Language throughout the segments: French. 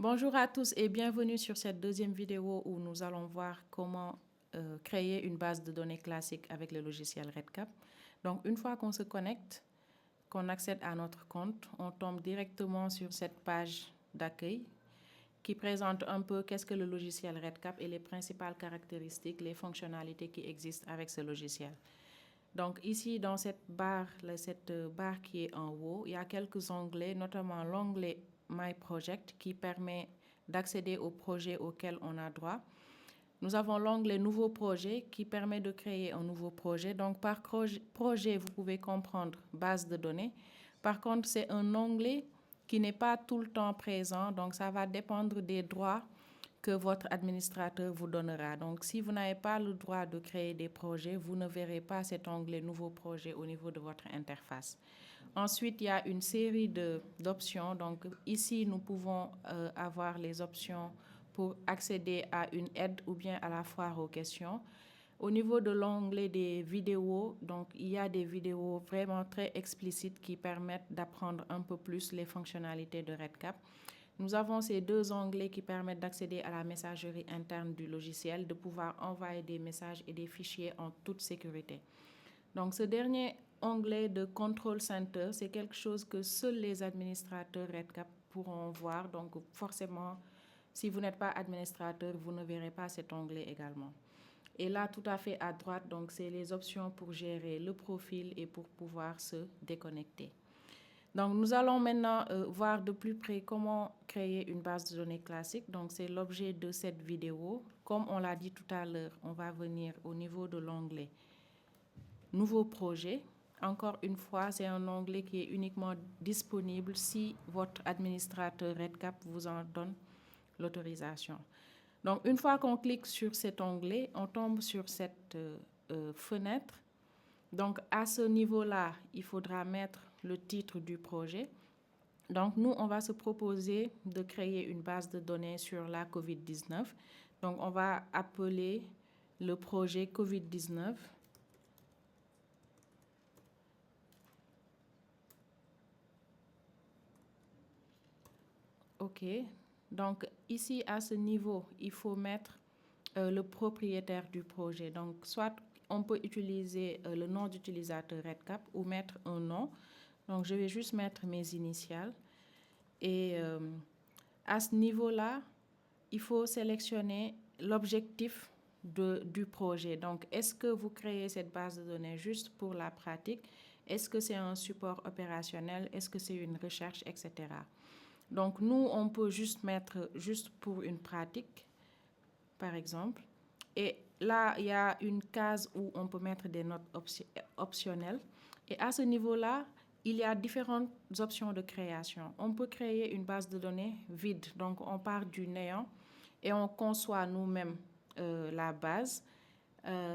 Bonjour à tous et bienvenue sur cette deuxième vidéo où nous allons voir comment créer une base de données classique avec le logiciel RedCap. Donc une fois qu'on se connecte, qu'on accède à notre compte, on tombe directement sur cette page d'accueil qui présente un peu qu'est-ce que le logiciel RedCap et les principales caractéristiques, les fonctionnalités qui existent avec ce logiciel. Donc ici, dans cette barre qui est en haut, il y a quelques onglets, notamment l'onglet My Project qui permet d'accéder au projet auquel on a droit. Nous avons l'onglet Nouveau projet qui permet de créer un nouveau projet. Donc par projet, vous pouvez comprendre base de données. Par contre, c'est un onglet qui n'est pas tout le temps présent, donc ça va dépendre des droits que votre administrateur vous donnera. Donc, si vous n'avez pas le droit de créer des projets, vous ne verrez pas cet onglet Nouveau projet au niveau de votre interface. Ensuite, il y a une série d'options. Donc, ici, nous pouvons avoir les options pour accéder à une aide ou bien à la foire aux questions. Au niveau de l'onglet des vidéos, donc il y a des vidéos vraiment très explicites qui permettent d'apprendre un peu plus les fonctionnalités de RedCap. Nous avons ces deux onglets qui permettent d'accéder à la messagerie interne du logiciel, de pouvoir envoyer des messages et des fichiers en toute sécurité. Donc ce dernier onglet de Control Center, c'est quelque chose que seuls les administrateurs RedCap pourront voir. Donc forcément, si vous n'êtes pas administrateur, vous ne verrez pas cet onglet également. Et là, tout à fait à droite, donc c'est les options pour gérer le profil et pour pouvoir se déconnecter. Donc, nous allons maintenant voir de plus près comment créer une base de données classique. Donc, c'est l'objet de cette vidéo. Comme on l'a dit tout à l'heure, on va venir au niveau de l'onglet Nouveau projet. Encore une fois, c'est un onglet qui est uniquement disponible si votre administrateur RedCap vous en donne l'autorisation. Donc, une fois qu'on clique sur cet onglet, on tombe sur cette fenêtre. Donc, à ce niveau-là, il faudra mettre le titre du projet. Donc, nous, on va se proposer de créer une base de données sur la COVID-19. Donc, on va appeler le projet COVID-19. OK. Donc, ici, à ce niveau, il faut mettre le propriétaire du projet. Donc, soit on peut utiliser le nom d'utilisateur RedCap ou mettre un nom. Donc, je vais juste mettre mes initiales. Et à ce niveau-là, il faut sélectionner l'objectif du projet. Donc, est-ce que vous créez cette base de données juste pour la pratique? Est-ce que c'est un support opérationnel? Est-ce que c'est une recherche, etc. Donc, nous, on peut juste mettre juste pour une pratique, par exemple. Et là, il y a une case où on peut mettre des notes optionnelles. Et à ce niveau-là, il y a différentes options de création. On peut créer une base de données vide. Donc, on part du néant et on conçoit nous-mêmes la base.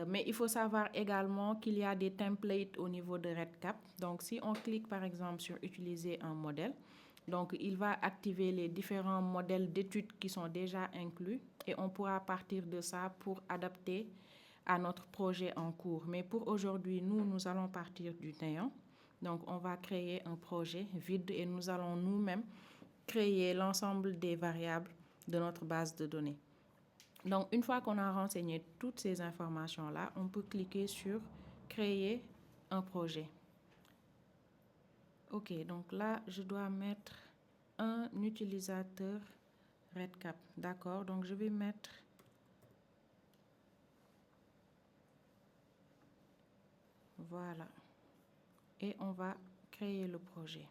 Mais il faut savoir également qu'il y a des templates au niveau de RedCap. Donc, si on clique par exemple sur utiliser un modèle, donc il va activer les différents modèles d'études qui sont déjà inclus et on pourra partir de ça pour adapter à notre projet en cours. Mais pour aujourd'hui, nous allons partir du néant. Donc, on va créer un projet vide et nous allons nous-mêmes créer l'ensemble des variables de notre base de données. Donc, une fois qu'on a renseigné toutes ces informations-là, on peut cliquer sur « Créer un projet ». OK, donc là, je dois mettre un utilisateur RedCap. D'accord, donc je vais mettre voilà. Et on va créer le projet.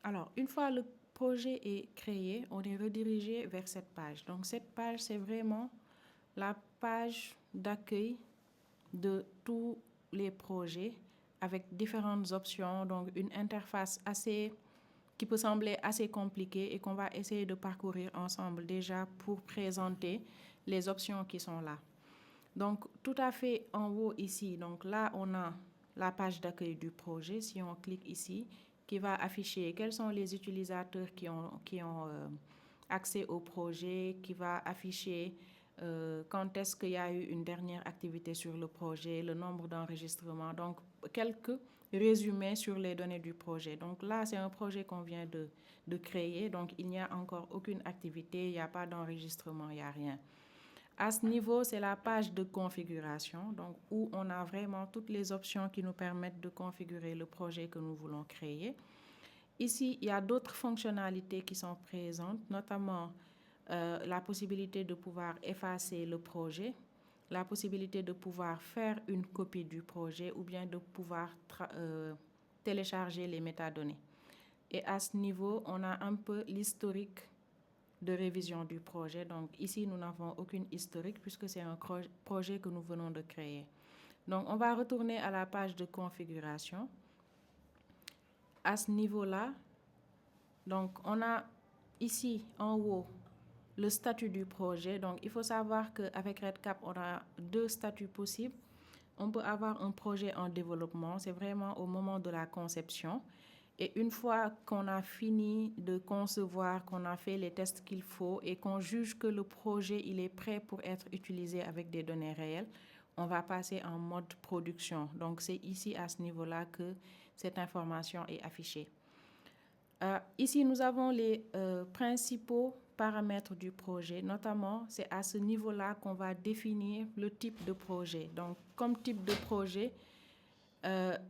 Alors, une fois le projet est créé, on est redirigé vers cette page. Donc, cette page, c'est vraiment la page d'accueil de tous les projets avec différentes options. Donc, une interface qui peut sembler assez compliquée et qu'on va essayer de parcourir ensemble déjà pour présenter les options qui sont là. Donc, tout à fait en haut ici, donc là, on a la page d'accueil du projet. Si on clique ici, qui va afficher quels sont les utilisateurs qui ont accès au projet, qui va afficher quand est-ce qu'il y a eu une dernière activité sur le projet, le nombre d'enregistrements, donc quelques résumés sur les données du projet. Donc là, c'est un projet qu'on vient de créer, donc il n'y a encore aucune activité, il n'y a pas d'enregistrement, il n'y a rien. À ce niveau, c'est la page de configuration, donc où on a vraiment toutes les options qui nous permettent de configurer le projet que nous voulons créer. Ici, il y a d'autres fonctionnalités qui sont présentes, notamment la possibilité de pouvoir effacer le projet, la possibilité de pouvoir faire une copie du projet ou bien de pouvoir télécharger les métadonnées. Et à ce niveau, on a un peu l'historique de révision du projet. Donc ici, nous n'avons aucune historique puisque c'est un projet que nous venons de créer. Donc on va retourner à la page de configuration. À ce niveau-là, donc on a ici en haut le statut du projet. Donc il faut savoir qu'avec REDCap, on a deux statuts possibles. On peut avoir un projet en développement, c'est vraiment au moment de la conception. Et une fois qu'on a fini de concevoir, qu'on a fait les tests qu'il faut et qu'on juge que le projet il est prêt pour être utilisé avec des données réelles, on va passer en mode production. Donc c'est ici à ce niveau-là que cette information est affichée. Ici, nous avons les principaux paramètres du projet. Notamment, c'est à ce niveau-là qu'on va définir le type de projet. Donc, comme type de projet,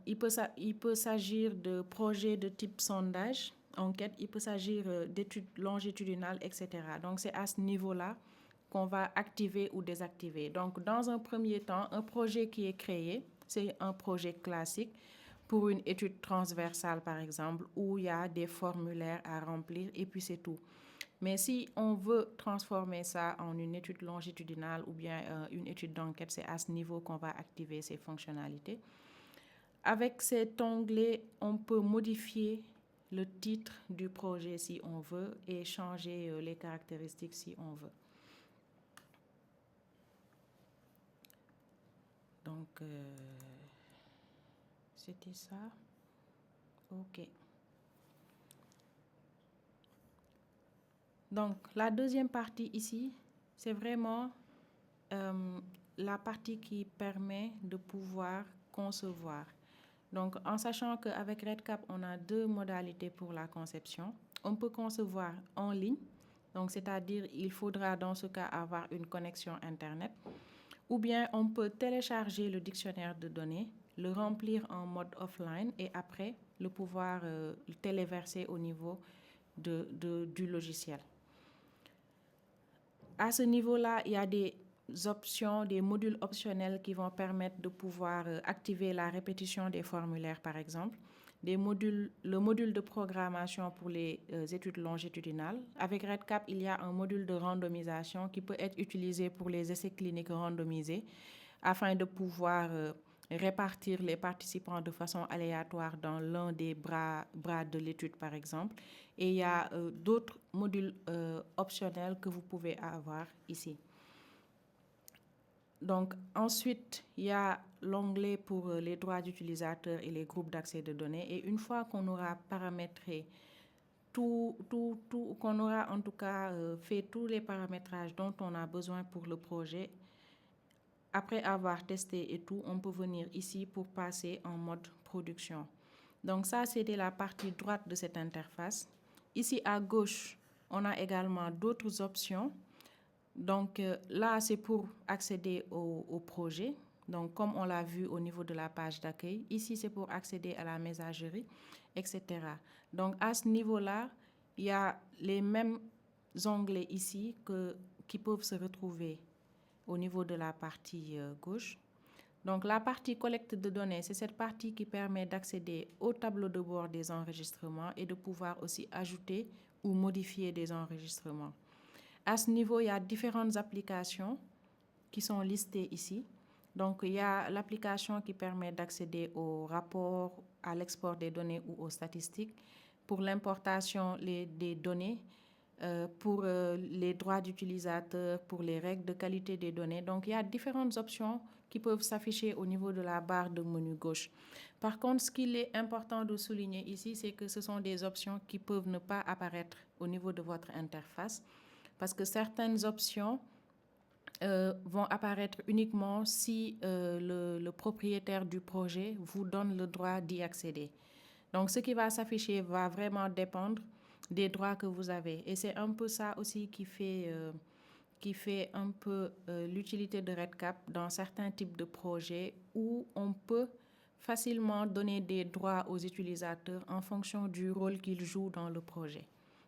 il peut s'agir de projets de type sondage, enquête, il peut s'agir d'études longitudinales, etc. Donc, c'est à ce niveau-là qu'on va activer ou désactiver. Donc, dans un premier temps, un projet qui est créé, c'est un projet classique pour une étude transversale, par exemple, où il y a des formulaires à remplir et puis c'est tout. Mais si on veut transformer ça en une étude longitudinale ou bien une étude d'enquête, c'est à ce niveau qu'on va activer ces fonctionnalités. Avec cet onglet, on peut modifier le titre du projet si on veut et changer les caractéristiques si on veut. Donc, c'était ça. OK. Donc, la deuxième partie ici, c'est vraiment la partie qui permet de pouvoir concevoir. Donc, en sachant qu'avec REDCap, on a deux modalités pour la conception. On peut concevoir en ligne, donc c'est-à-dire il faudra dans ce cas avoir une connexion Internet, ou bien on peut télécharger le dictionnaire de données, le remplir en mode offline et après le pouvoir le téléverser au niveau du logiciel. À ce niveau-là, il y a des options, des modules optionnels qui vont permettre de pouvoir activer la répétition des formulaires, par exemple. Le module de programmation pour les études longitudinales. Avec REDCap, il y a un module de randomisation qui peut être utilisé pour les essais cliniques randomisés afin de pouvoir répartir les participants de façon aléatoire dans l'un des bras de l'étude, par exemple. Et il y a d'autres modules optionnels que vous pouvez avoir ici. Donc, ensuite, il y a l'onglet pour les droits d'utilisateurs et les groupes d'accès de données. Et une fois qu'on aura paramétré qu'on aura en tout cas fait tous les paramétrages dont on a besoin pour le projet, après avoir testé et tout, on peut venir ici pour passer en mode production. Donc ça, c'était la partie droite de cette interface. Ici à gauche, on a également d'autres options. Donc là, c'est pour accéder au projet. Donc comme on l'a vu au niveau de la page d'accueil, ici c'est pour accéder à la messagerie, etc. Donc à ce niveau-là, il y a les mêmes onglets ici qui peuvent se retrouver au niveau de la partie gauche. Donc la partie collecte de données, c'est cette partie qui permet d'accéder au tableau de bord des enregistrements et de pouvoir aussi ajouter ou modifier des enregistrements. À ce niveau, il y a différentes applications qui sont listées ici. Donc il y a l'application qui permet d'accéder aux rapports, à l'export des données ou aux statistiques, pour l'importation des données, pour les droits d'utilisateur, pour les règles de qualité des données. Donc, il y a différentes options qui peuvent s'afficher au niveau de la barre de menu gauche. Par contre, ce qu'il est important de souligner ici, c'est que ce sont des options qui peuvent ne pas apparaître au niveau de votre interface parce que certaines options vont apparaître uniquement si le propriétaire du projet vous donne le droit d'y accéder. Donc, ce qui va s'afficher va vraiment dépendre des droits que vous avez. Et c'est un peu ça aussi qui fait un peu l'utilité de REDCap dans certains types de projets où on peut facilement donner des droits aux utilisateurs en fonction du rôle qu'ils jouent dans le projet.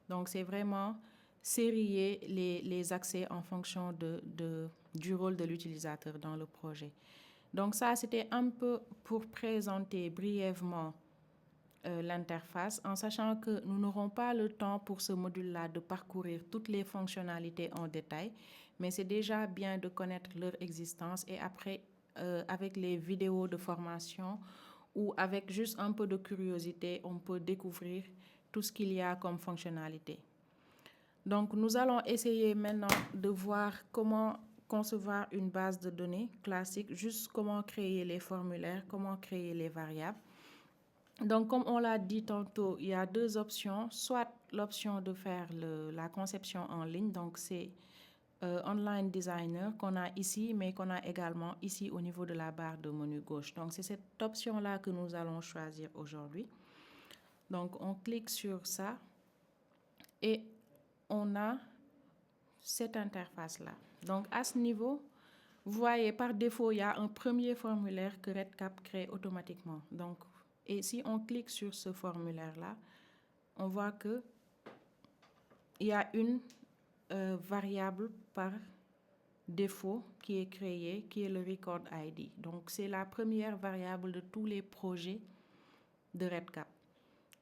Donc, c'est vraiment sérier les accès en fonction du rôle de l'utilisateur dans le projet. Donc, ça, c'était un peu pour présenter brièvement l'interface, en sachant que nous n'aurons pas le temps pour ce module-là de parcourir toutes les fonctionnalités en détail, mais c'est déjà bien de connaître leur existence et après, avec les vidéos de formation ou avec juste un peu de curiosité, on peut découvrir tout ce qu'il y a comme fonctionnalité. Donc, nous allons essayer maintenant de voir comment concevoir une base de données classique, juste comment créer les formulaires, comment créer les variables. Donc, comme on l'a dit tantôt, il y a deux options. Soit l'option de faire la conception en ligne, donc c'est Online Designer qu'on a ici, mais qu'on a également ici au niveau de la barre de menu gauche. Donc, c'est cette option-là que nous allons choisir aujourd'hui. Donc, on clique sur ça et on a cette interface-là. Donc, à ce niveau, vous voyez, par défaut, il y a un premier formulaire que REDCap crée automatiquement. Donc, et si on clique sur ce formulaire-là, on voit qu'il y a une variable par défaut qui est créée, qui est le Record ID. Donc, c'est la première variable de tous les projets de REDCap.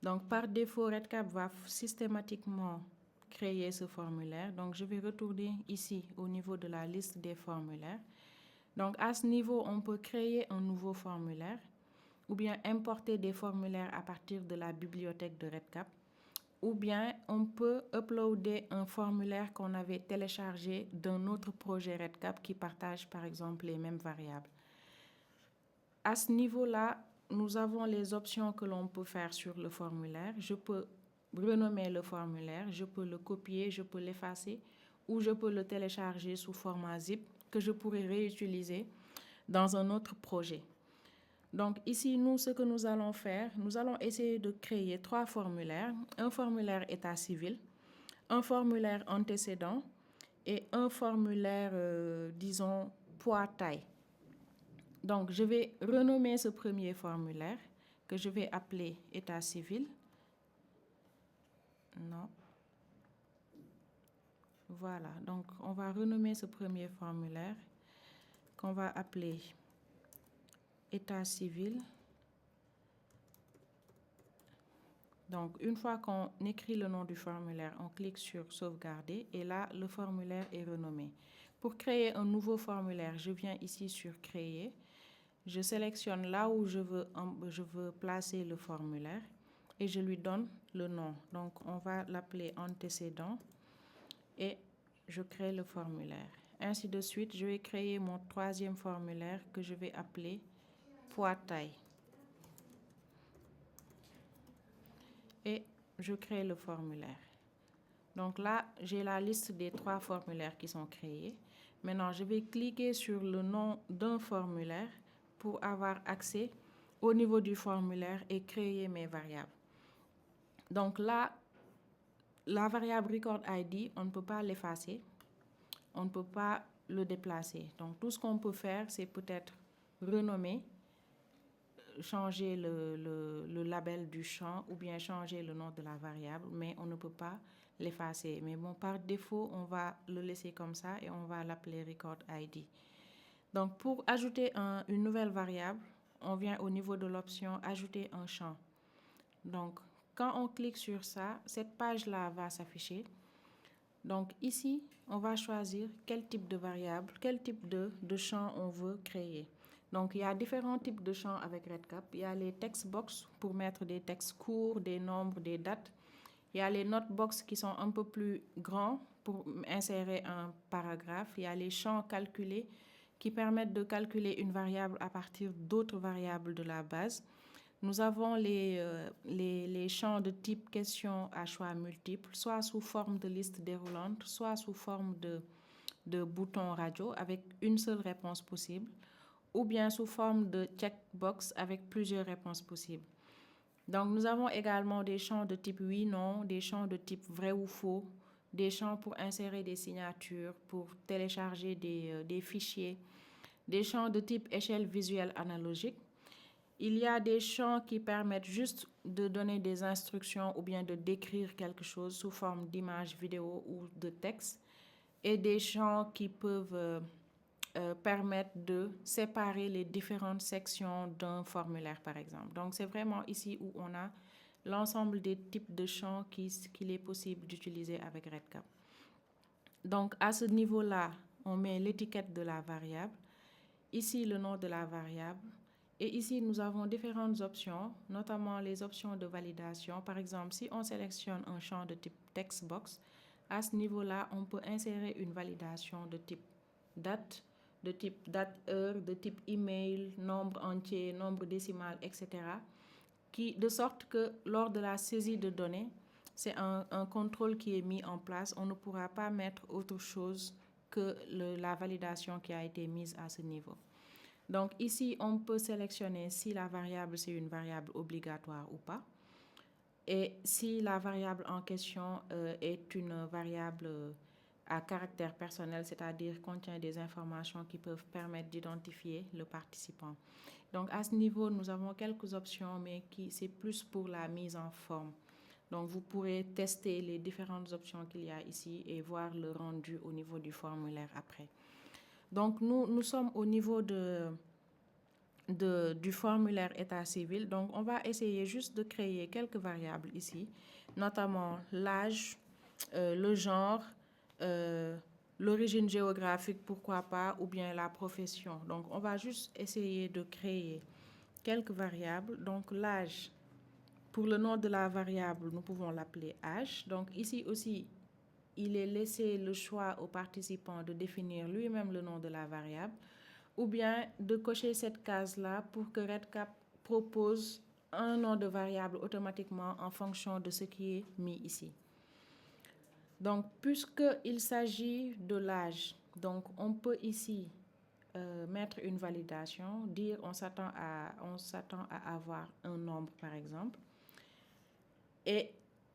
Donc, par défaut, REDCap va systématiquement créer ce formulaire. Donc, je vais retourner ici au niveau de la liste des formulaires. Donc, à ce niveau, on peut créer un nouveau formulaire ou bien importer des formulaires à partir de la bibliothèque de REDCap, ou bien on peut uploader un formulaire qu'on avait téléchargé d'un autre projet REDCap qui partage par exemple les mêmes variables. À ce niveau-là, nous avons les options que l'on peut faire sur le formulaire. Je peux renommer le formulaire, je peux le copier, je peux l'effacer, ou je peux le télécharger sous format zip que je pourrais réutiliser dans un autre projet. Donc ici, nous, ce que nous allons faire, nous allons essayer de créer 3 formulaires. Un formulaire état civil, un formulaire antécédent et un formulaire, disons, poids-taille. Donc, je vais renommer ce premier formulaire que je vais appeler état civil. Non. Voilà, donc on va renommer ce premier formulaire qu'on va appeler état civil. Donc, une fois qu'on écrit le nom du formulaire, on clique sur sauvegarder et là, le formulaire est renommé. Pour créer un nouveau formulaire, je viens ici sur créer. Je sélectionne là où je veux placer le formulaire et je lui donne le nom. Donc, on va l'appeler antécédent et je crée le formulaire. Ainsi de suite, je vais créer mon troisième formulaire que je vais appeler poids-taille. Et je crée le formulaire. Donc là, j'ai la liste des 3 formulaires qui sont créés. Maintenant, je vais cliquer sur le nom d'un formulaire pour avoir accès au niveau du formulaire et créer mes variables. Donc là, la variable Record ID, on ne peut pas l'effacer, on ne peut pas le déplacer. Donc tout ce qu'on peut faire, c'est peut-être renommer, changer le label du champ ou bien changer le nom de la variable, mais on ne peut pas l'effacer. Mais bon, par défaut, on va le laisser comme ça et on va l'appeler Record ID. Donc, pour ajouter une nouvelle variable, on vient au niveau de l'option Ajouter un champ. Donc, quand on clique sur ça, cette page-là va s'afficher. Donc, ici, on va choisir quel type de variable, quel type de champ on veut créer. Donc, il y a différents types de champs avec REDCap. Il y a les text box pour mettre des textes courts, des nombres, des dates. Il y a les note box qui sont un peu plus grands pour insérer un paragraphe. Il y a les champs calculés qui permettent de calculer une variable à partir d'autres variables de la base. Nous avons les champs de type question à choix multiples, soit sous forme de liste déroulante, soit sous forme de de bouton radio avec une seule réponse possible, ou bien sous forme de checkbox avec plusieurs réponses possibles. Donc, nous avons également des champs de type oui, non, des champs de type vrai ou faux, des champs pour insérer des signatures, pour télécharger des fichiers, des champs de type échelle visuelle analogique. Il y a des champs qui permettent juste de donner des instructions ou bien de décrire quelque chose sous forme d'image, vidéo ou de texte, et des champs qui peuvent permettre de séparer les différentes sections d'un formulaire, par exemple. Donc, c'est vraiment ici où on a l'ensemble des types de champs qu'il est possible d'utiliser avec REDCap. Donc, à ce niveau-là, on met l'étiquette de la variable, ici le nom de la variable, et ici nous avons différentes options, notamment les options de validation. Par exemple, si on sélectionne un champ de type textbox, à ce niveau-là, on peut insérer une validation de type date, heure, de type email, nombre entier, nombre décimal, etc. De sorte que lors de la saisie de données, c'est un contrôle qui est mis en place. On ne pourra pas mettre autre chose que la validation qui a été mise à ce niveau. Donc ici, on peut sélectionner si la variable, c'est une variable obligatoire ou pas. Et si la variable en question est une variable à caractère personnel, c'est-à-dire contient des informations qui peuvent permettre d'identifier le participant. Donc à ce niveau, nous avons quelques options, mais c'est plus pour la mise en forme. Donc vous pourrez tester les différentes options qu'il y a ici et voir le rendu au niveau du formulaire après. Donc nous sommes au niveau du formulaire état civil. Donc on va essayer juste de créer quelques variables ici, notamment l'âge, le genre, l'origine géographique, pourquoi pas, ou bien la profession. Donc, on va juste essayer de créer quelques variables. Donc, l'âge, pour le nom de la variable, nous pouvons l'appeler âge. Donc, ici aussi, il est laissé le choix au participant de définir lui-même le nom de la variable, ou bien de cocher cette case-là pour que REDCap propose un nom de variable automatiquement en fonction de ce qui est mis ici. Donc, puisqu'il s'agit de l'âge, donc on peut ici mettre une validation, dire on s'attend à avoir un nombre, par exemple. Et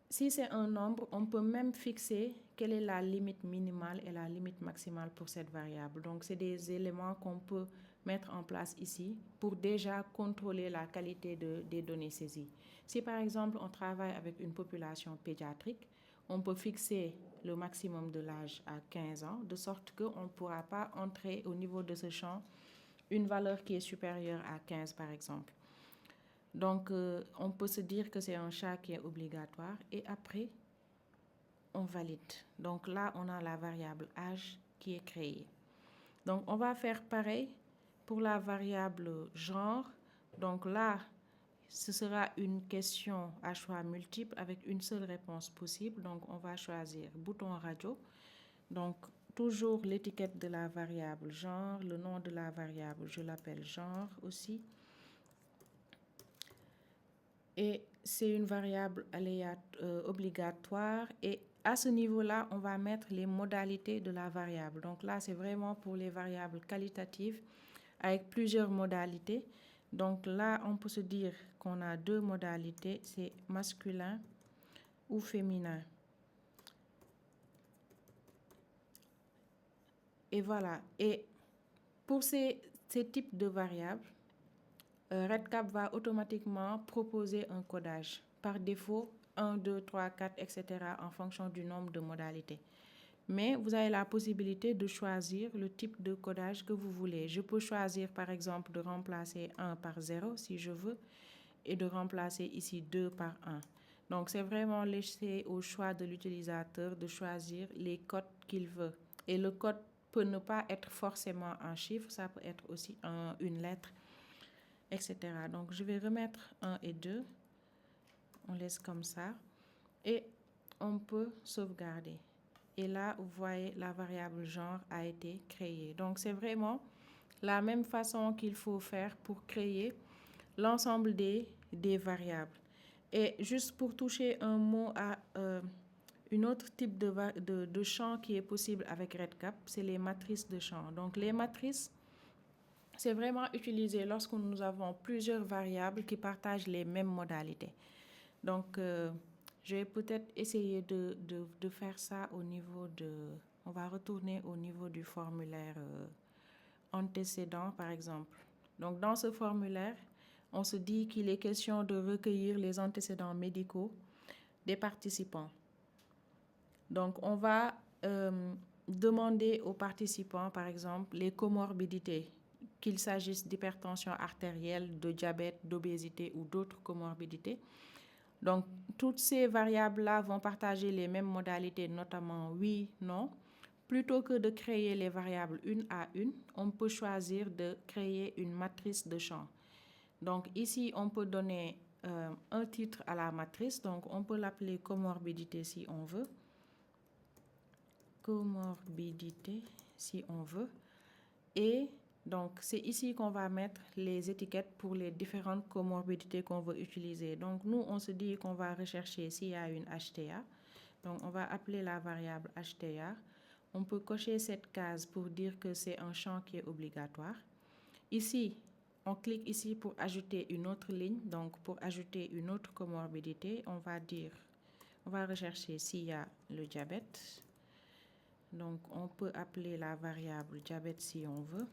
si c'est un nombre, on peut même fixer quelle est la limite minimale et la limite maximale pour cette variable. Donc, c'est des éléments qu'on peut mettre en place ici pour déjà contrôler la qualité des données saisies. Si, par exemple, on travaille avec une population pédiatrique, on peut fixer le maximum de l'âge à 15 ans, de sorte qu'on ne pourra pas entrer au niveau de ce champ une valeur qui est supérieure à 15, par exemple. Donc, on peut se dire que c'est un chat qui est obligatoire et après, on valide. Donc là, on a la variable âge qui est créée. Donc, on va faire pareil pour la variable genre. Donc là, ce sera une question à choix multiple avec une seule réponse possible. Donc, on va choisir bouton radio. Donc, toujours l'étiquette de la variable genre, le nom de la variable, je l'appelle genre aussi. Et c'est une variable obligatoire. Et à ce niveau-là, on va mettre les modalités de la variable. Donc là, c'est vraiment pour les variables qualitatives avec plusieurs modalités. Donc là, on peut se dire qu'on a deux modalités, c'est masculin ou féminin. Et voilà. Et pour ces types de variables, REDCap va automatiquement proposer un codage. Par défaut, 1, 2, 3, 4, etc. en fonction du nombre de modalités. Mais vous avez la possibilité de choisir le type de codage que vous voulez. Je peux choisir par exemple de remplacer 1 par 0 si je veux et de remplacer ici 2 par 1. Donc c'est vraiment laissé au choix de l'utilisateur de choisir les codes qu'il veut. Et le code peut ne pas être forcément un chiffre, ça peut être aussi une lettre, etc. Donc je vais remettre 1 et 2. On laisse comme ça. Et on peut sauvegarder. Et là, vous voyez, la variable genre a été créée. Donc, c'est vraiment la même façon qu'il faut faire pour créer l'ensemble des variables. Et juste pour toucher un mot Un autre type de champ qui est possible avec REDCap, c'est les matrices de champ. Donc les matrices, c'est vraiment utilisé lorsque nous avons plusieurs variables qui partagent les mêmes modalités. Donc je vais peut-être essayer de faire ça au niveau de... On va retourner au niveau du formulaire antécédent, par exemple. Donc dans ce formulaire, on se dit qu'il est question de recueillir les antécédents médicaux des participants. Donc, on va demander aux participants, par exemple, les comorbidités, qu'il s'agisse d'hypertension artérielle, de diabète, d'obésité ou d'autres comorbidités. Donc, toutes ces variables-là vont partager les mêmes modalités, notamment oui, non. Plutôt que de créer les variables une à une, on peut choisir de créer une matrice de champs. Donc, ici, on peut donner un titre à la matrice. Donc, on peut l'appeler comorbidité si on veut. Comorbidité si on veut. Et donc, c'est ici qu'on va mettre les étiquettes pour les différentes comorbidités qu'on veut utiliser. Donc, nous, on se dit qu'on va rechercher s'il y a une HTA. Donc, on va appeler la variable HTA. On peut cocher cette case pour dire que c'est un champ qui est obligatoire. Ici, on clique ici pour ajouter une autre ligne. Donc, pour ajouter une autre comorbidité, on va rechercher s'il y a le diabète. Donc, on peut appeler la variable diabète si on veut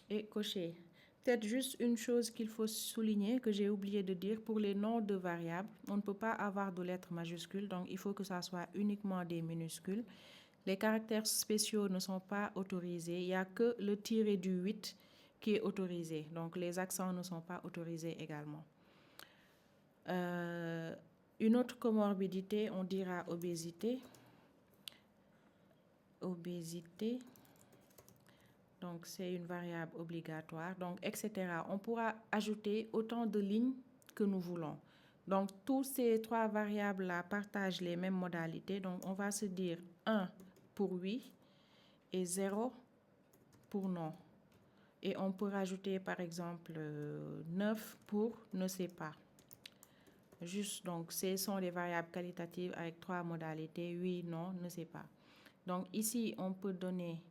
et cocher. Peut-être juste une chose qu'il faut souligner, que j'ai oublié de dire, pour les noms de variables, on ne peut pas avoir de lettres majuscules, donc il faut que ça soit uniquement des minuscules. Les caractères spéciaux ne sont pas autorisés, il n'y a que le tiré du 8 qui est autorisé, donc les accents ne sont pas autorisés également. Une autre comorbidité, on dira obésité. Obésité, donc c'est une variable obligatoire, donc etc. On pourra ajouter autant de lignes que nous voulons. Donc tous ces trois variables-là partagent les mêmes modalités, donc on va se dire 1 pour oui et 0 pour non. Et on peut rajouter par exemple 9 pour ne sait pas. Juste, donc ce sont des variables qualitatives avec trois modalités, oui, non, ne sait pas. Donc ici, on peut donner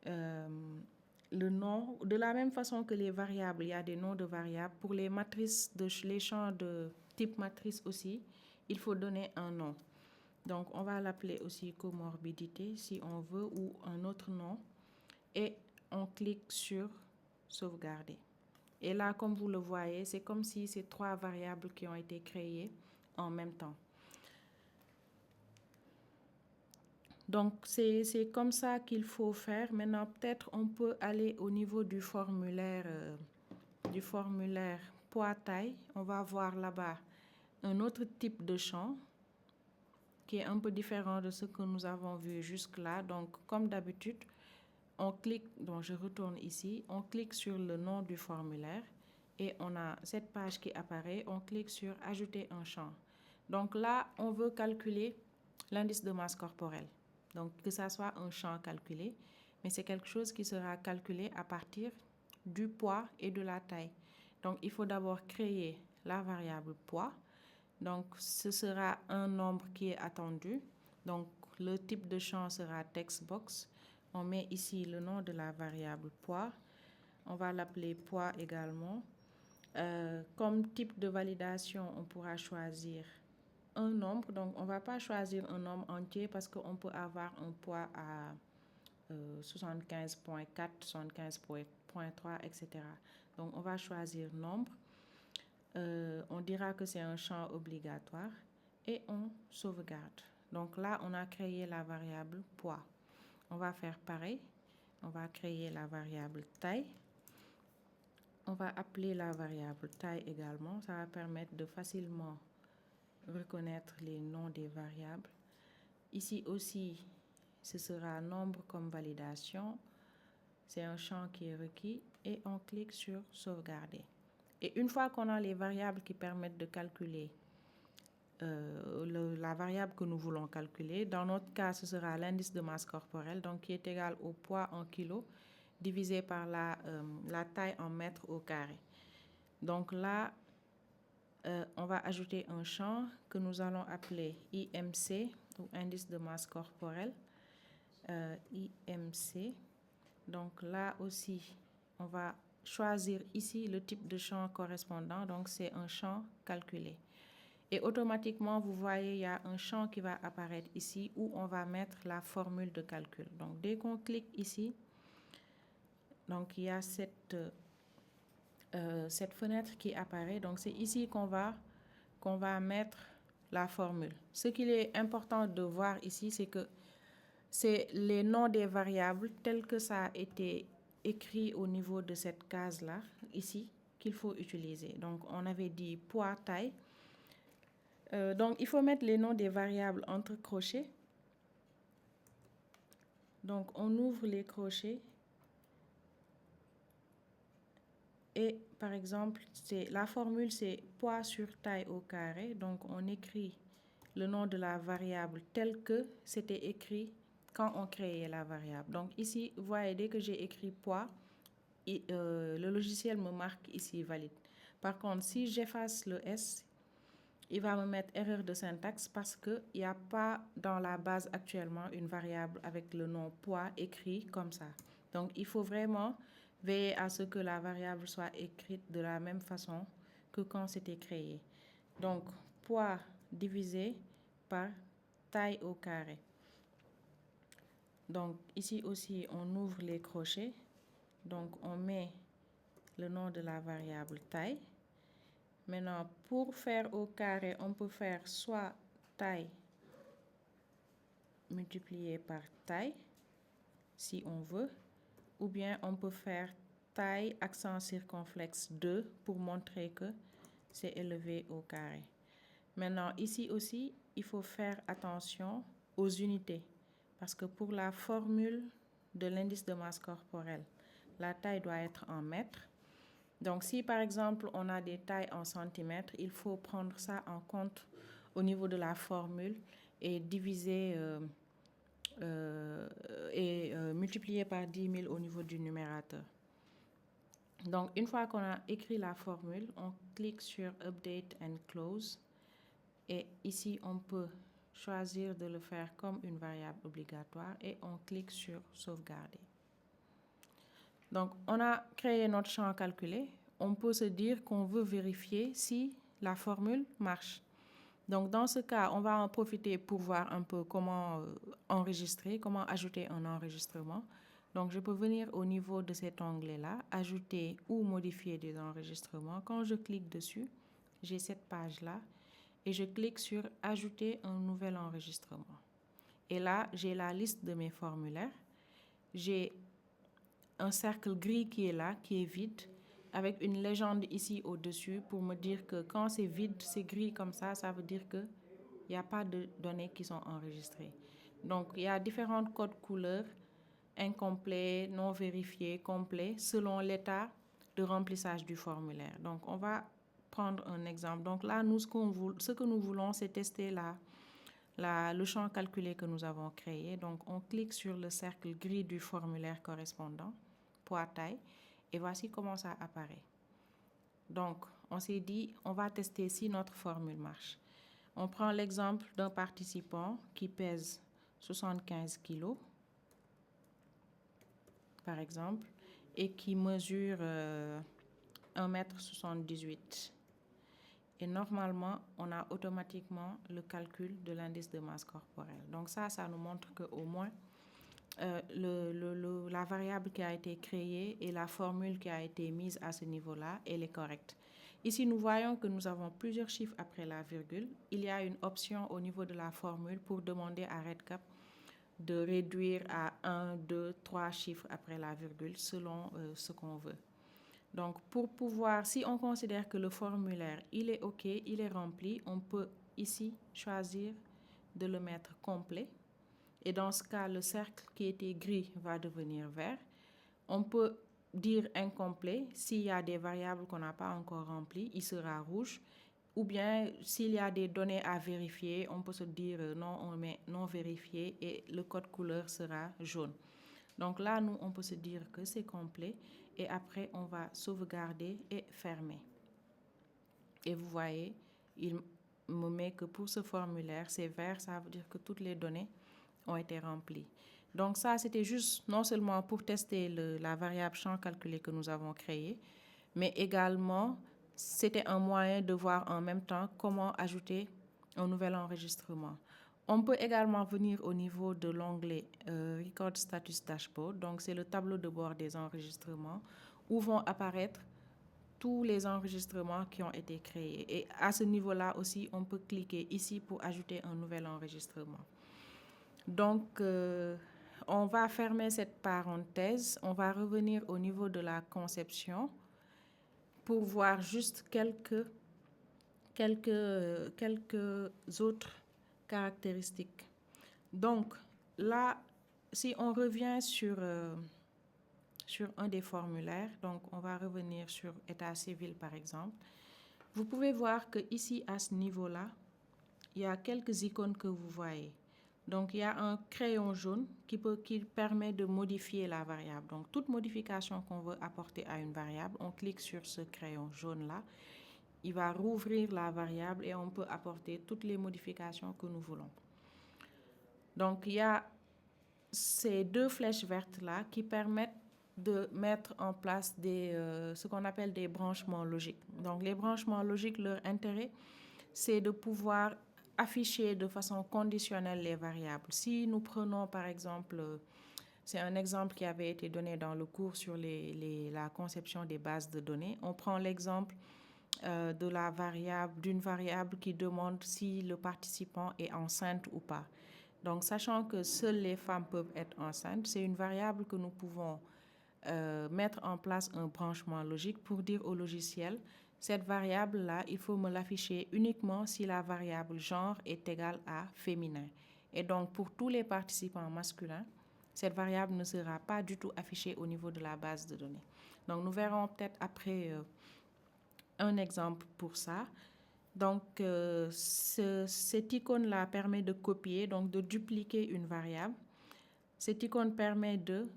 le nom. De la même façon que les variables, il y a des noms de variables. Pour les matrices, les champs de type matrice aussi, il faut donner un nom. Donc on va l'appeler aussi comorbidité si on veut ou un autre nom. Et on clique sur sauvegarder. Et là, comme vous le voyez, c'est comme si c'est trois variables qui ont été créées en même temps. Donc, c'est comme ça qu'il faut faire. Maintenant, peut-être on peut aller au niveau du formulaire poids-taille. On va voir là-bas un autre type de champ qui est un peu différent de ce que nous avons vu jusque-là. Donc, comme d'habitude, on clique, donc je retourne ici, on clique sur le nom du formulaire et on a cette page qui apparaît. On clique sur ajouter un champ. Donc là, on veut calculer l'indice de masse corporelle. Donc, que ça soit un champ calculé, mais c'est quelque chose qui sera calculé à partir du poids et de la taille. Donc, il faut d'abord créer la variable poids. Donc, ce sera un nombre qui est attendu. Donc, le type de champ sera textbox. On met ici le nom de la variable poids. On va l'appeler poids également. Comme type de validation, on pourra choisir un nombre. Donc, on ne va pas choisir un nombre entier parce qu'on peut avoir un poids à 75,4, 75,3, etc. Donc, on va choisir nombre. On dira que c'est un champ obligatoire et on sauvegarde. Donc là, on a créé la variable poids. On va faire pareil. On va créer la variable taille. On va appeler la variable taille également. Ça va permettre de facilement reconnaître les noms des variables. Ici aussi, ce sera nombre comme validation. C'est un champ qui est requis et on clique sur sauvegarder. Et une fois qu'on a les variables qui permettent de calculer la variable que nous voulons calculer, dans notre cas, ce sera l'indice de masse corporelle, donc qui est égal au poids en kilos divisé par la taille en mètres au carré. Donc là, on va ajouter un champ que nous allons appeler IMC, ou indice de masse corporelle. IMC. Donc là aussi, on va choisir ici le type de champ correspondant. Donc c'est un champ calculé. Et automatiquement, vous voyez, il y a un champ qui va apparaître ici où on va mettre la formule de calcul. Donc dès qu'on clique ici, donc il y a cette fenêtre qui apparaît. Donc c'est ici qu'on va mettre la formule. Ce qu'il est important de voir ici, c'est que c'est les noms des variables tels que ça a été écrit au niveau de cette case-là, ici, qu'il faut utiliser. Donc on avait dit poids, taille. Donc il faut mettre les noms des variables entre crochets. Donc on ouvre les crochets. Et par exemple, la formule c'est poids sur taille au carré. Donc on écrit le nom de la variable tel que c'était écrit quand on créait la variable. Donc ici, vous voyez, dès que j'ai écrit poids, le logiciel me marque ici valide. Par contre, si j'efface le S, il va me mettre erreur de syntaxe parce qu'il n'y a pas dans la base actuellement une variable avec le nom poids écrit comme ça. Donc il faut vraiment veiller à ce que la variable soit écrite de la même façon que quand c'était créé. Donc poids divisé par taille au carré. Donc ici aussi, on ouvre les crochets. Donc on met le nom de la variable taille. Maintenant, pour faire au carré, on peut faire soit taille multiplié par taille, si on veut, ou bien on peut faire taille accent circonflexe 2 pour montrer que c'est élevé au carré. Maintenant, ici aussi, il faut faire attention aux unités, parce que pour la formule de l'indice de masse corporelle, la taille doit être en mètres. Donc, si par exemple, on a des tailles en centimètres, il faut prendre ça en compte au niveau de la formule et diviser multiplier par 10 000 au niveau du numérateur. Donc, une fois qu'on a écrit la formule, on clique sur Update and Close. Et ici, on peut choisir de le faire comme une variable obligatoire et on clique sur Sauvegarder. Donc, on a créé notre champ calculé. On peut se dire qu'on veut vérifier si la formule marche. Donc, dans ce cas, on va en profiter pour voir un peu comment enregistrer, comment ajouter un enregistrement. Donc, je peux venir au niveau de cet onglet-là, ajouter ou modifier des enregistrements. Quand je clique dessus, j'ai cette page-là et je clique sur Ajouter un nouvel enregistrement. Et là, j'ai la liste de mes formulaires. J'ai un cercle gris qui est là, qui est vide, avec une légende ici au-dessus pour me dire que quand c'est vide, c'est gris comme ça veut dire qu'il n'y a pas de données qui sont enregistrées. Donc, il y a différents codes couleurs, incomplets, non vérifiés, complets, selon l'état de remplissage du formulaire. Donc, on va prendre un exemple. Donc là, nous, ce que nous voulons, c'est tester le champ calculé que nous avons créé. Donc, on clique sur le cercle gris du formulaire correspondant, poids, taille, et voici comment ça apparaît. Donc, on s'est dit, on va tester si notre formule marche. On prend l'exemple d'un participant qui pèse 75 kg, par exemple, et qui mesure 1,78 m. Et normalement, on a automatiquement le calcul de l'indice de masse corporelle. Donc ça nous montre qu'au moins, la variable qui a été créée et la formule qui a été mise à ce niveau-là, elle est correcte. Ici, nous voyons que nous avons plusieurs chiffres après la virgule. Il y a une option au niveau de la formule pour demander à REDCap de réduire à 1, 2, 3 chiffres après la virgule selon ce qu'on veut. Donc, pour pouvoir, si on considère que le formulaire, il est OK, il est rempli, on peut ici choisir de le mettre complet. Et dans ce cas, le cercle qui était gris va devenir vert. On peut dire incomplet. S'il y a des variables qu'on n'a pas encore remplies, il sera rouge. Ou bien, s'il y a des données à vérifier, on peut se dire non, on met non vérifié et le code couleur sera jaune. Donc là, nous, on peut se dire que c'est complet et après, on va sauvegarder et fermer. Et vous voyez, il me met que pour ce formulaire, c'est vert, ça veut dire que toutes les données ont été remplies. Donc ça, c'était juste non seulement pour tester la variable champ calculé que nous avons créé, mais également, c'était un moyen de voir en même temps comment ajouter un nouvel enregistrement. On peut également venir au niveau de l'onglet Record Status Dashboard. Donc, c'est le tableau de bord des enregistrements où vont apparaître tous les enregistrements qui ont été créés. Et à ce niveau-là aussi, on peut cliquer ici pour ajouter un nouvel enregistrement. Donc, on va fermer cette parenthèse. On va revenir au niveau de la conception pour voir juste quelques autres caractéristiques. Donc, là, si on revient sur un des formulaires, donc on va revenir sur état civil par exemple, vous pouvez voir que ici à ce niveau-là, il y a quelques icônes que vous voyez. Donc, il y a un crayon jaune qui permet de modifier la variable. Donc, toute modification qu'on veut apporter à une variable, on clique sur ce crayon jaune-là. Il va rouvrir la variable et on peut apporter toutes les modifications que nous voulons. Donc, il y a ces deux flèches vertes-là qui permettent de mettre en place ce qu'on appelle des branchements logiques. Donc, les branchements logiques, leur intérêt, c'est de pouvoir afficher de façon conditionnelle les variables. Si nous prenons par exemple, c'est un exemple qui avait été donné dans le cours sur la conception des bases de données. On prend l'exemple d'une variable qui demande si le participant est enceinte ou pas. Donc, sachant que seules les femmes peuvent être enceintes, c'est une variable que nous pouvons mettre en place un branchement logique pour dire au logiciel, cette variable-là, il faut me l'afficher uniquement si la variable genre est égale à féminin. Et donc, pour tous les participants masculins, cette variable ne sera pas du tout affichée au niveau de la base de données. Donc, nous verrons peut-être après un exemple pour ça. Donc, cette icône-là permet de copier, donc de dupliquer une variable. Cette icône permet de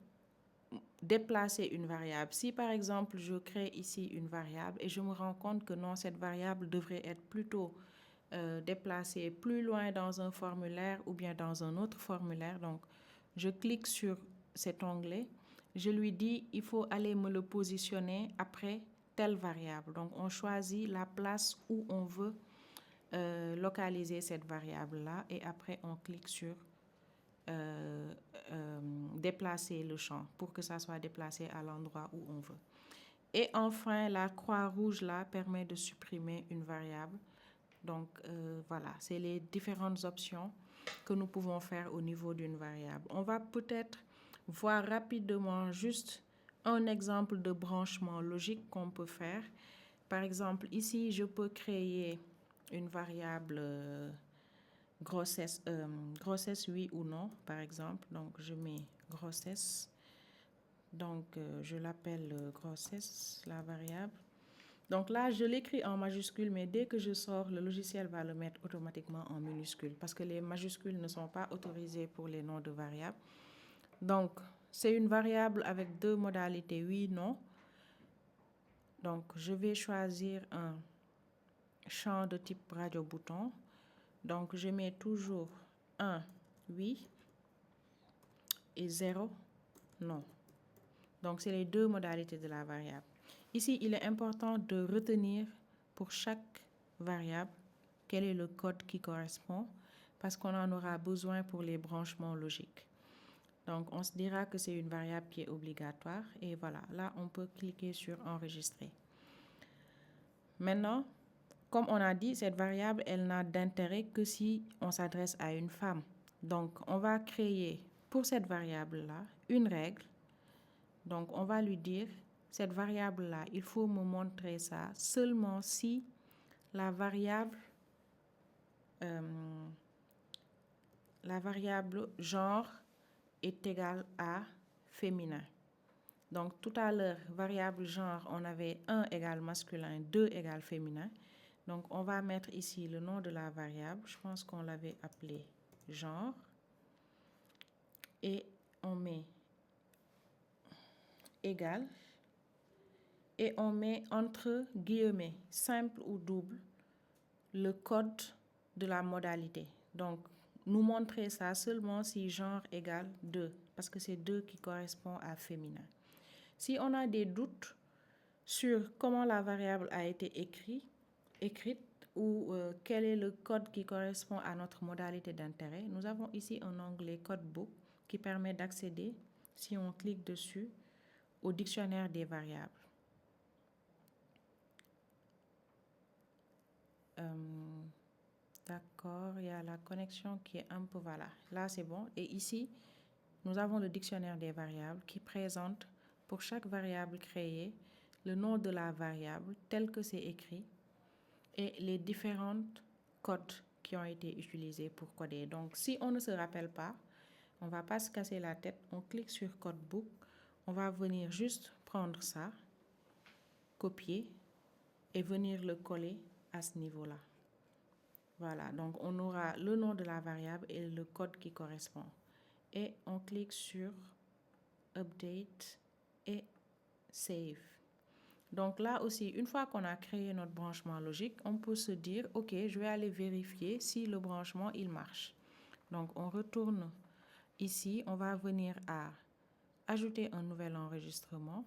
déplacer une variable. Si par exemple, je crée ici une variable et je me rends compte que non, cette variable devrait être plutôt déplacée plus loin dans un formulaire ou bien dans un autre formulaire, donc je clique sur cet onglet, je lui dis il faut aller me le positionner après telle variable. Donc, on choisit la place où on veut localiser cette variable-là et après, on clique sur déplacer le champ pour que ça soit déplacé à l'endroit où on veut. Et enfin, la croix rouge là permet de supprimer une variable. Donc, voilà, c'est les différentes options que nous pouvons faire au niveau d'une variable. On va peut-être voir rapidement juste un exemple de branchement logique qu'on peut faire. Par exemple, ici, je peux créer une variable grossesse oui ou non, par exemple. Donc, je mets grossesse. Donc, je l'appelle grossesse, la variable. Donc là, je l'écris en majuscule, mais dès que je sors, le logiciel va le mettre automatiquement en minuscule parce que les majuscules ne sont pas autorisées pour les noms de variables. Donc, c'est une variable avec deux modalités, oui, non. Donc, je vais choisir un champ de type radio-bouton. Donc, je mets toujours 1, oui, et 0, non. Donc, c'est les deux modalités de la variable. Ici, il est important de retenir pour chaque variable quel est le code qui correspond parce qu'on en aura besoin pour les branchements logiques. Donc, on se dira que c'est une variable qui est obligatoire et voilà, là, on peut cliquer sur enregistrer. Maintenant, comme on a dit, cette variable, elle n'a d'intérêt que si on s'adresse à une femme. Donc, on va créer pour cette variable-là une règle. Donc, on va lui dire, cette variable-là, il faut me montrer ça seulement si la variable genre est égale à féminin. Donc, tout à l'heure, variable genre, on avait 1 égale masculin, 2 égale féminin. Donc, on va mettre ici le nom de la variable. Je pense qu'on l'avait appelé genre. Et on met égal. et on met entre guillemets, simple ou double, le code de la modalité. Donc, nous montrer ça seulement si genre égale 2, parce que c'est 2 qui correspond à féminin. Si on a des doutes sur comment la variable a été écrite ou quel est le code qui correspond à notre modalité d'intérêt, nous avons ici un onglet Codebook qui permet d'accéder, si on clique dessus, au dictionnaire des variables. D'accord, il y a la connexion qui est un peu, voilà, là c'est bon. Et ici, nous avons le dictionnaire des variables qui présente pour chaque variable créée le nom de la variable tel que c'est écrit et les différents codes qui ont été utilisés pour coder. Donc, si on ne se rappelle pas, on ne va pas se casser la tête, on clique sur Codebook, on va venir juste prendre ça, copier et venir le coller à ce niveau-là. Voilà, donc on aura le nom de la variable et le code qui correspond. Et on clique sur Update et Save. Donc là aussi, une fois qu'on a créé notre branchement logique, on peut se dire, OK, je vais aller vérifier si le branchement, il marche. Donc on retourne ici, on va venir à ajouter un nouvel enregistrement.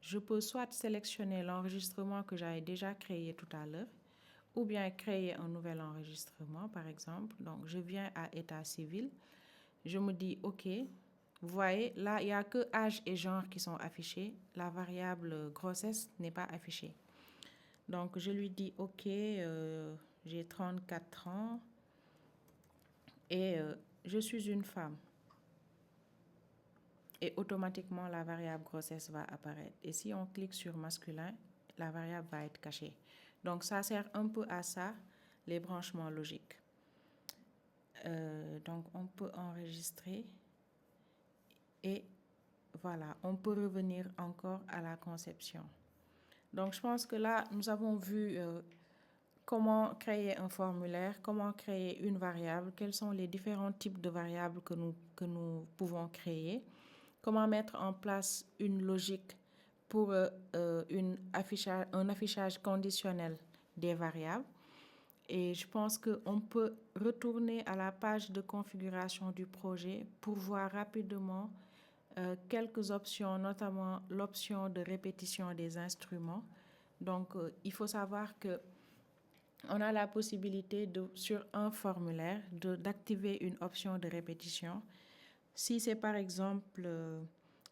Je peux soit sélectionner l'enregistrement que j'avais déjà créé tout à l'heure, ou bien créer un nouvel enregistrement, par exemple. Donc, je viens à état civil. Je me dis, OK, vous voyez, là, il n'y a que âge et genre qui sont affichés. La variable grossesse n'est pas affichée. Donc, je lui dis, OK, j'ai 34 ans et je suis une femme. Et automatiquement, la variable grossesse va apparaître. Et si on clique sur masculin, la variable va être cachée. Donc, ça sert un peu à ça, les branchements logiques. Donc, on peut enregistrer et voilà, on peut revenir encore à la conception. Donc, je pense que là, nous avons vu comment créer un formulaire, comment créer une variable, quels sont les différents types de variables que nous pouvons créer, comment mettre en place une logique pour un affichage conditionnel des variables. Et je pense qu'on peut retourner à la page de configuration du projet pour voir rapidement quelques options, notamment l'option de répétition des instruments. Donc, il faut savoir que on a la possibilité sur un formulaire d'activer une option de répétition. Si c'est par exemple,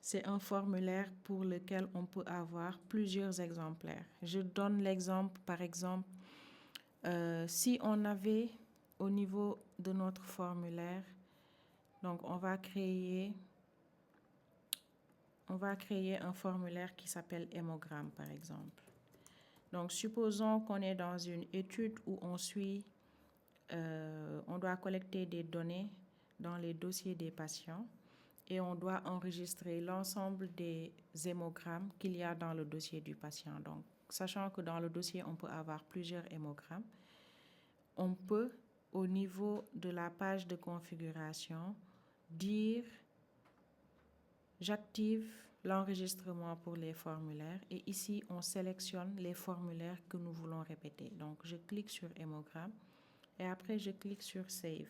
c'est un formulaire pour lequel on peut avoir plusieurs exemplaires. Je donne l'exemple, par exemple, si on avait au niveau de notre formulaire, donc on va créer un formulaire qui s'appelle hémogramme, par exemple. Donc, supposons qu'on est dans une étude où on doit collecter des données dans les dossiers des patients et on doit enregistrer l'ensemble des hémogrammes qu'il y a dans le dossier du patient. Donc, sachant que dans le dossier, on peut avoir plusieurs hémogrammes, on peut, au niveau de la page de configuration, dire « J'active l'enregistrement pour les formulaires » et ici, on sélectionne les formulaires que nous voulons répéter. Donc, je clique sur « Hémogramme » et après, je clique sur « Save ».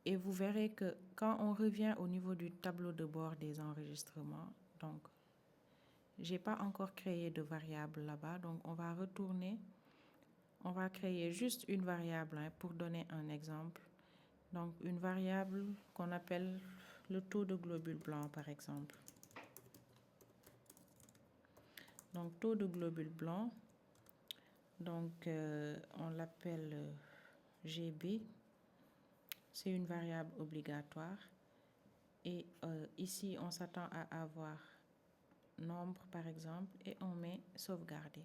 Et vous verrez que quand on revient au niveau du tableau de bord des enregistrements, donc, je n'ai pas encore créé de variable là-bas, donc on va retourner. On va créer juste une variable pour donner un exemple. Donc, une variable qu'on appelle le taux de globules blancs, par exemple. Donc, taux de globules blancs, donc on l'appelle GB. C'est une variable obligatoire. Et ici, on s'attend à avoir nombre, par exemple, et on met sauvegarder.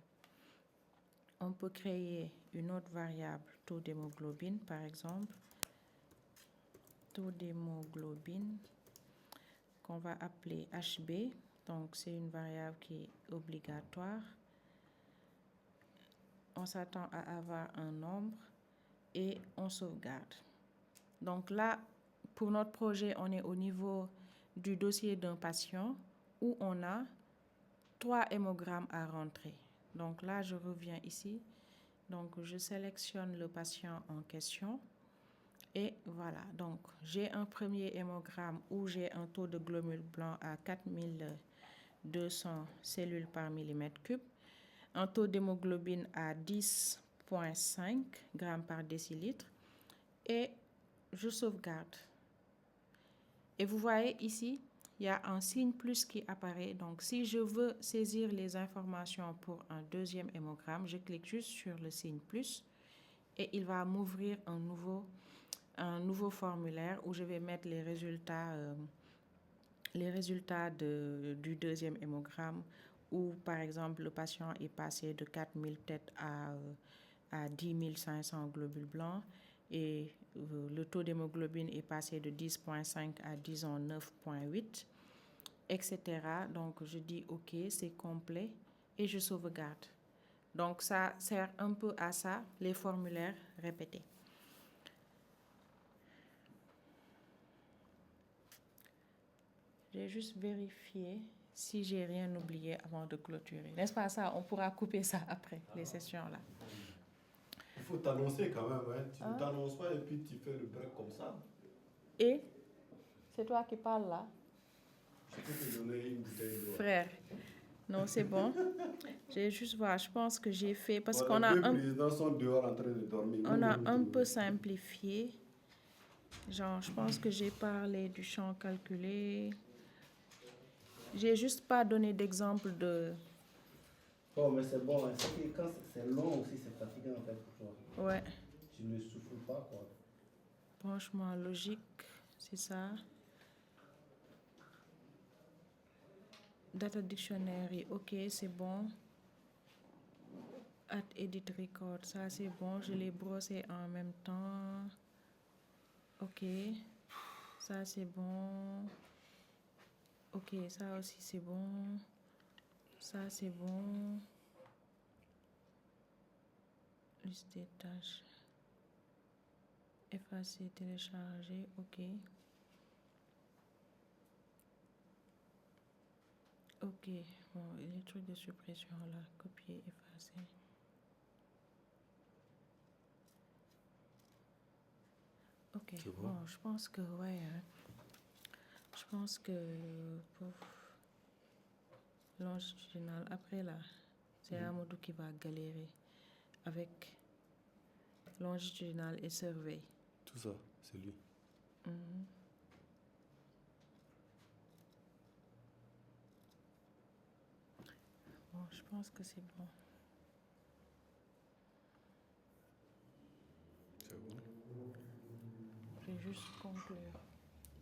On peut créer une autre variable, taux d'hémoglobine, par exemple. Taux d'hémoglobine, qu'on va appeler HB. Donc, c'est une variable qui est obligatoire. On s'attend à avoir un nombre et on sauvegarde. Donc là, pour notre projet, on est au niveau du dossier d'un patient où on a 3 hémogrammes à rentrer. Donc là, je reviens ici. Donc, je sélectionne le patient en question. Et voilà, donc j'ai un premier hémogramme où j'ai un taux de globules blancs à 4200 cellules par millimètre cube, un taux d'hémoglobine à 10,5 grammes par décilitre et je sauvegarde. Et vous voyez ici, il y a un signe plus qui apparaît. Donc, si je veux saisir les informations pour un deuxième hémogramme, je clique juste sur le signe plus et il va m'ouvrir un nouveau formulaire où je vais mettre les résultats du deuxième hémogramme où, par exemple, le patient est passé de 4000 têtes à 10 500 globules blancs et le taux d'hémoglobine est passé de 10,5 à, disons, 9,8, etc. Donc, je dis OK, c'est complet et je sauvegarde. Donc, ça sert un peu à ça, les formulaires répétés. J'ai juste vérifié si j'ai rien oublié avant de clôturer. N'est-ce pas ça? On pourra couper ça après, les sessions là. Il faut t'annoncer quand même, hein. Tu ne t'annonces pas et puis tu fais le break comme ça. Et c'est toi qui parles là? Je peux te donner une bouteille d'eau. Frère, non, c'est bon. J'ai juste voir, je pense que j'ai fait parce Voilà, qu'on a les présidents sont dehors en train de dormir. On a un peu simplifié. Genre, je pense que j'ai parlé du champ calculé. J'ai juste pas donné d'exemple de... Oh, mais c'est bon, hein. Quand c'est long aussi, c'est fatigant en fait pour toi. Ouais, Tu ne souffles pas, quoi. branchement logique, c'est ça. Data dictionary, ok, c'est bon. Add edit record, ça c'est bon, je l'ai brossé en même temps. Ok, ça c'est bon. Ok, ça aussi c'est bon. Ça c'est bon. Liste des tâches. Effacer, télécharger, ok. Ok, bon, les trucs de suppression là, copier, effacer. Ok, bon, je pense que, ouais, hein. Je pense que pour longitudinal, après là, c'est Amadou qui va galérer avec longitudinal et survey. Tout ça, c'est lui. Bon, je pense que c'est bon. C'est bon. Je vais juste conclure.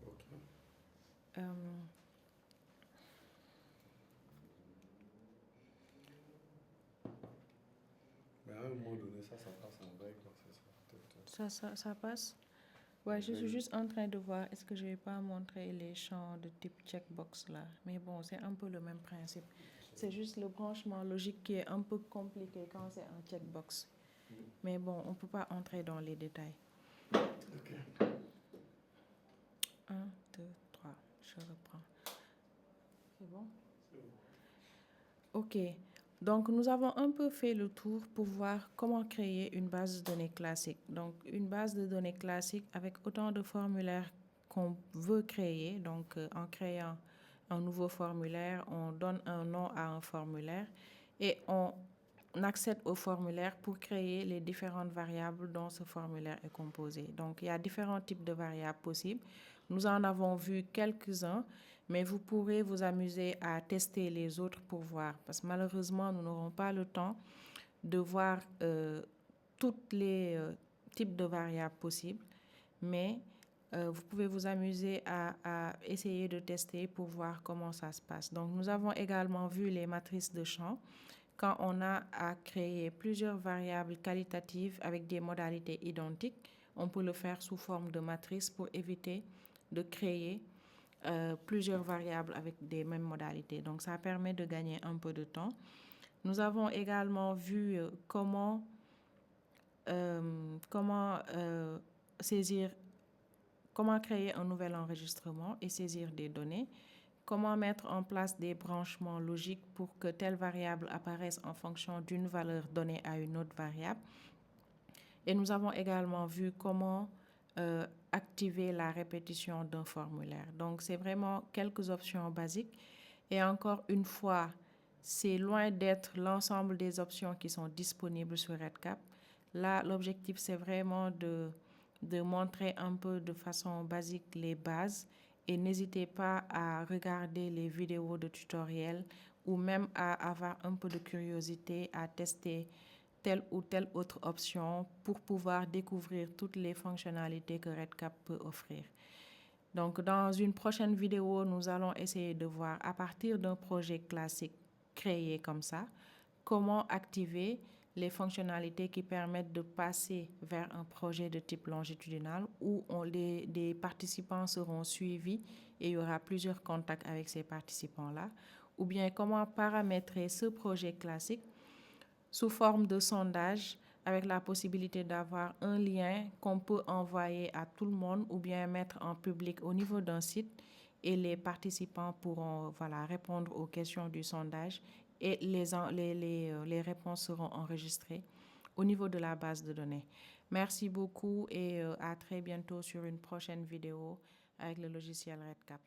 Ok. Mais à un moment donné, ça passe en veille, quoi, c'est ça. Ça passe? Ouais, je suis juste en train de voir, est-ce que je vais pas montrer les champs de type checkbox là. Mais bon, c'est un peu le même principe. C'est juste le branchement logique qui est un peu compliqué quand c'est un checkbox. Mais bon, on peut pas entrer dans les détails. Ok. 1, 2, 3, je reprends. C'est bon? Ok, donc nous avons un peu fait le tour pour voir comment créer une base de données classique. Donc une base de données classique avec autant de formulaires qu'on veut créer. Donc en créant un nouveau formulaire, on donne un nom à un formulaire et on accède au formulaire pour créer les différentes variables dont ce formulaire est composé. Donc il y a différents types de variables possibles. Nous en avons vu quelques-uns, mais vous pourrez vous amuser à tester les autres pour voir. Parce que malheureusement, nous n'aurons pas le temps de voir tous les types de variables possibles. Mais vous pouvez vous amuser à essayer de tester pour voir comment ça se passe. Donc, nous avons également vu les matrices de champs. Quand on a à créer plusieurs variables qualitatives avec des modalités identiques, on peut le faire sous forme de matrice pour éviter de créer plusieurs variables avec des mêmes modalités. Donc, ça permet de gagner un peu de temps. Nous avons également vu comment créer un nouvel enregistrement et saisir des données, comment mettre en place des branchements logiques pour que telle variable apparaisse en fonction d'une valeur donnée à une autre variable. Et nous avons également vu comment activer la répétition d'un formulaire. Donc, c'est vraiment quelques options basiques. Et encore une fois, c'est loin d'être l'ensemble des options qui sont disponibles sur REDCap. Là, l'objectif, c'est vraiment de montrer un peu de façon basique les bases. Et n'hésitez pas à regarder les vidéos de tutoriels ou même à avoir un peu de curiosité à tester telle ou telle autre option pour pouvoir découvrir toutes les fonctionnalités que REDCap peut offrir. Donc, dans une prochaine vidéo, nous allons essayer de voir à partir d'un projet classique créé comme ça, comment activer les fonctionnalités qui permettent de passer vers un projet de type longitudinal où des participants seront suivis et il y aura plusieurs contacts avec ces participants-là, ou bien comment paramétrer ce projet classique sous forme de sondage avec la possibilité d'avoir un lien qu'on peut envoyer à tout le monde ou bien mettre en public au niveau d'un site et les participants pourront répondre aux questions du sondage et les réponses seront enregistrées au niveau de la base de données. Merci beaucoup et à très bientôt sur une prochaine vidéo avec le logiciel REDCap.